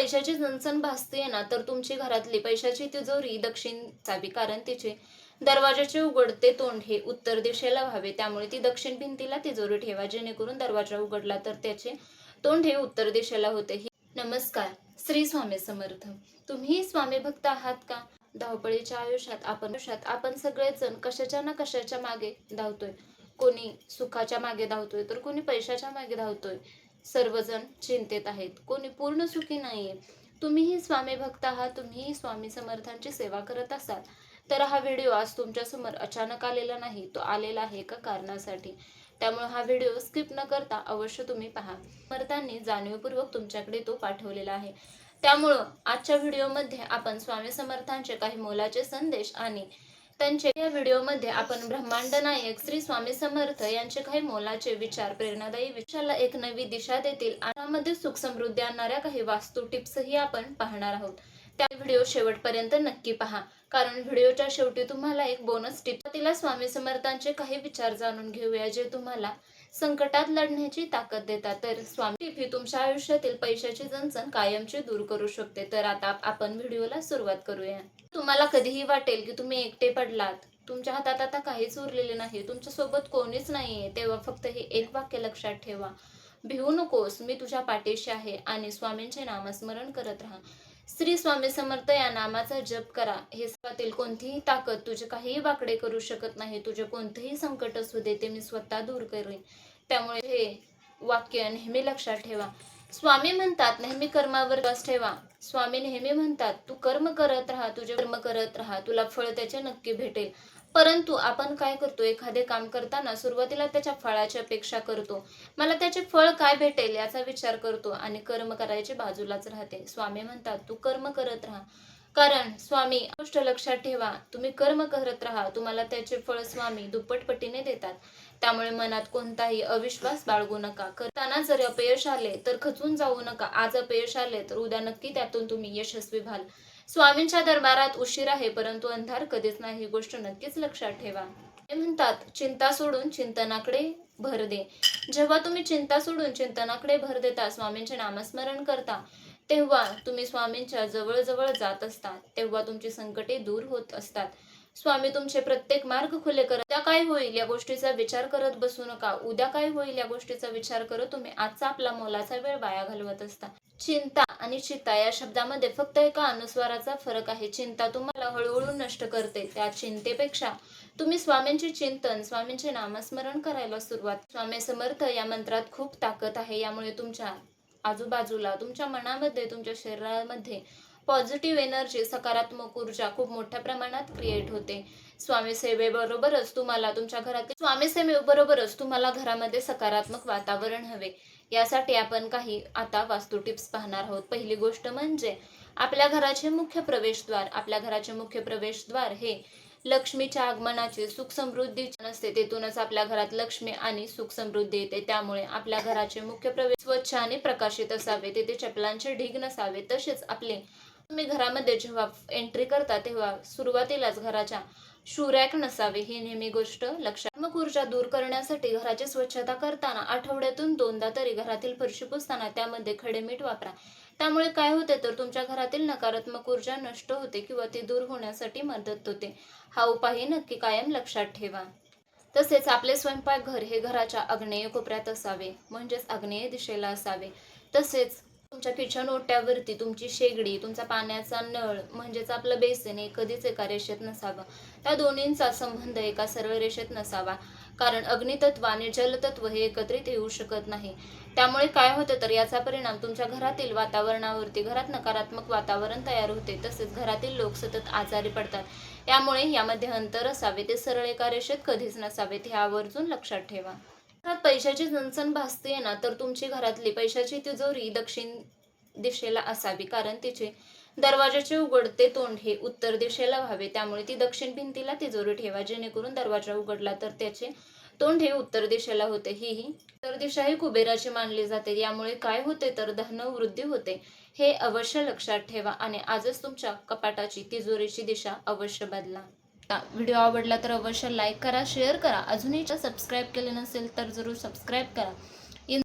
पैशाची चणचण भासते ना, तर तुमची घरातली पैशाची तिजोरी दक्षिण असावी, कारण तिचे दरवाजाचे उघडते तोंड हे उत्तर दिशेला व्हावे. त्यामुळे ती दक्षिण भिंतीला तिजोरी ठेवा, जेणेकरून दरवाजा उघडला तर त्याचे तोंड हे उत्तर दिशेला होते. नमस्कार, श्री स्वामी समर्थ. तुम्ही स्वामी भक्त आहात का? धावपळीच्या आयुष्यात आपण सगळेजण कशाच्या ना कशाच्या मागे धावतोय. कोणी सुखाच्या मागे धावतोय, तर कोणी पैशाच्या मागे धावतोय. सर्वजण चिंतेत आहेत, कोणी पूर्ण सुखी नाहीये. तुम्हीही स्वामी भक्त आहात, तुम्हीही स्वामी समर्थांची सेवा करत असाल, तर हा व्हिडिओ आज तुमच्या समोर अचानक आलेला नाही, तो आलेला आहे एका कारणासाठी. त्यामुळे हा व्हिडिओ स्किप न करता अवश्य तुम्ही पहा. समर्थांनी जाणीवपूर्वक तुमच्याकडे तो पाठवलेला आहे. त्यामुळं आजच्या व्हिडिओमध्ये आपण स्वामी समर्थांचे काही मोलाचे संदेश आणि त्यांचे या व्हिडिओमध्ये आपण ब्रह्मांड नायक श्री स्वामी समर्थ यांचे काही मोलाचे विचार, प्रेरणादायी विचाराला एक नवी दिशा देतील आणि त्यामध्ये सुख समृद्धी आणणाऱ्या काही वास्तू टिप्सही आपण पाहणार आहोत. त्या व्हिडिओ शेवटपर्यंत नक्की पहा, कारण व्हिडिओच्या शेवटी तुम्हाला एक बोनस टिप. तिला स्वामी समर्थांचे काही विचार जाणून घेऊया, जे तुम्हाला संकटात लढण्याची ताकद देतात. तर स्वामी टिप ही तुमच्या आयुष्यातील पैशाची चणचण कायमची दूर करू शकते. तर आता आपण व्हिडिओला सुरुवात करूया. तुम्हाला कधीही वाटेल की तुम्ही एकटे पडलात, तुमच्या हातात आता काहीच उरलेले नाही, तुमच्या सोबत कोणीच नाहीये, तेव्हा फक्त हे एक वाक्य लक्षात ठेवा. भिवू नकोस, मी तुझ्या पाठीशी आहे. आणि स्वामींचे नामस्मरण करत राहा. श्री स्वामी समर्थ या नामाचा जप करा. हे सर्वातील कोणतीही ताकद तुझे काहीही वाकडे करू शकत नाही. तुझे कोणतेही संकट असू दे, ते मी स्वतः दूर करेन. त्यामुळे हे वाक्य नेहमी लक्षात ठेवा. स्वामी म्हणतात नेहमी कर्मावर विश्वास ठेवा. स्वामी नेहमी म्हणतात तू कर्म करत राहा, तुझे कर्म करत राहा, तुला फळ त्याचे नक्की भेटेल. परंतु आपण काय करतो, एखादे काम करताना सुरुवातीला त्याच्या फळाची अपेक्षा करतो, मला त्याचे फळ काय भेटेल याचा विचार करतो आणि कर्म करायचे बाजूलाच राहते. स्वामी म्हणतात तू कर्म करत राहा, कारण स्वामी गोष्ट लक्षात ठेवा, तुम्ही कर्म करत राहा, तुम्हाला त्याचे फळ स्वामी दुप्पट पटीने देतात. त्यामुळे मनात कोणताही अविश्वास बाळगू नका. करताना जर अपयश आले तर खचून जाऊ नका. आज अपयश आले तर उद्या नक्की त्यातून तुम्ही यशस्वी व्हाल. स्वामींच्या दरबारात उशीर आहे, परंतु अंधार कधीच नाही, ही गोष्ट नक्कीच लक्षात ठेवा. ते म्हणतात चिंता सोडून चिंतनाकडे भर दे. जेव्हा तुम्ही चिंता सोडून चिंतनाकडे भर देता, स्वामींचे नामस्मरण करता, तेव्हा तुम्ही स्वामींच्या जवळ जात असतात. तेव्हा तुमची संकटे दूर होत असतात. स्वामी तुमचे प्रत्येक मार्ग खुले करत. उद्या काय होईल या गोष्टीचा विचार करत बसू नका. उद्या काय होईल या गोष्टीचा विचार करत तुम्ही आजचा आपला मोलाचा वेळ वाया घालवत असता. चिंता आणि चित्ता या शब्दामध्ये फक्त एका अनुस्वाराचा फरक आहे. चिंता तुम्हाला हळूहळू नष्ट करते. त्या चिंतेपेक्षा तुम्ही स्वामींचे चिंतन, स्वामींचे नामस्मरण करायला सुरुवात. स्वामी समर्थ या मंत्रात खूप ताकद आहे. यामुळे तुमच्या आजूबाजूला, तुमच्या मनामध्ये, तुमच्या शरीरामध्ये पॉझिटिव्ह एनर्जी, सकारात्मक ऊर्जा खूप मोठ्या प्रमाणात क्रिएट होते. स्वामी सेवेबरोबरच तुम्हाला घरामध्ये सकारात्मक वातावरण हवे. यासाठी आपण काही आता वास्तू टिप्स पाहणार आहोत. पहिली गोष्ट म्हणजे आपल्या घराचे मुख्य प्रवेशद्वार. आपल्या घराचे मुख्य प्रवेशद्वार हे लक्ष्मीच्या आगमनाचे, सुख समृद्धीचे नसते. तेथूनच आपल्या घरात लक्ष्मी आणि सुख समृद्धी येते. त्यामुळे आपल्या घराचे मुख्य प्रवेश स्वच्छ आणि प्रकाशित असावे. तेथे चपलांचे ढीग नसावे. तसेच तुम्ही घरामध्ये जेव्हा एंट्री करता तेव्हा सुरुवातीलाच घराच्या शूरॅक नसावे. ही नेहमी गोष्ट लक्षात. मग ऊर्जा दूर करण्यासाठी घराची स्वच्छता करताना आठवड्यातून 2दा तरी घरातील फरशी पुसताना त्यामध्ये खडे मीठ वापरा. त्यामुळे काय होते तर तुमच्या घरातील नकारात्मक ऊर्जा नष्ट होते किंवा ती दूर होण्यासाठी मदत होते. हा उपाय नक्की कायम लक्षात ठेवा. तसेच आपले स्वयंपाकघर हे घराच्या आग्नेय कोपऱ्यात असावे, म्हणजेच आग्नेय दिशेला असावे. तसेच तुमच्या किचन ओट्यावरती तुमची शेगडी, तुमचा पाण्याचा नळ म्हणजेच आपलं बेसिन हे कधीच एका रेषेत नसावं. त्या दोन्हींचा संबंध एका सरळ रेषेत नसावा, कारण अग्नितत्व आणि जलतत्व हे एकत्रित येऊ शकत नाही. त्यामुळे काय होतं तर याचा परिणाम तुमच्या घरातील वातावरणावरती, घरात नकारात्मक वातावरण तयार होते. तसेच घरातील लोक सतत आजारी पडतात. यामुळे यामध्ये अंतर असावे, ते सरळ एका रेषेत कधीच नसावेत. हे आवर्जून लक्षात ठेवा. घरात पैशाची चणचण भासते ना, तर तुमची घरातली पैशाची तिजोरी दक्षिण दिशेला असावी, कारण तिचे दरवाजाचे उघडते तोंड हे उत्तर दिशेला व्हावे. त्यामुळे ती दक्षिण भिंतीला तिजोरी ठेवा, जेणेकरून दरवाजा उघडला तर त्याचे तोंड हे उत्तर दिशेला होते. ही उत्तर दिशा ही कुबेराची मानली जाते. यामुळे काय होते तर धन वृद्धी होते. हे अवश्य लक्षात ठेवा आणि आजच तुमच्या कपाटाची, तिजोरीची दिशा अवश्य बदला. व्हिडिओ आवडला तर अवश्य लाईक करा, शेअर करा. अजूनही सबस्क्राईब केले नसेल तर जरूर सबस्क्राईब करा.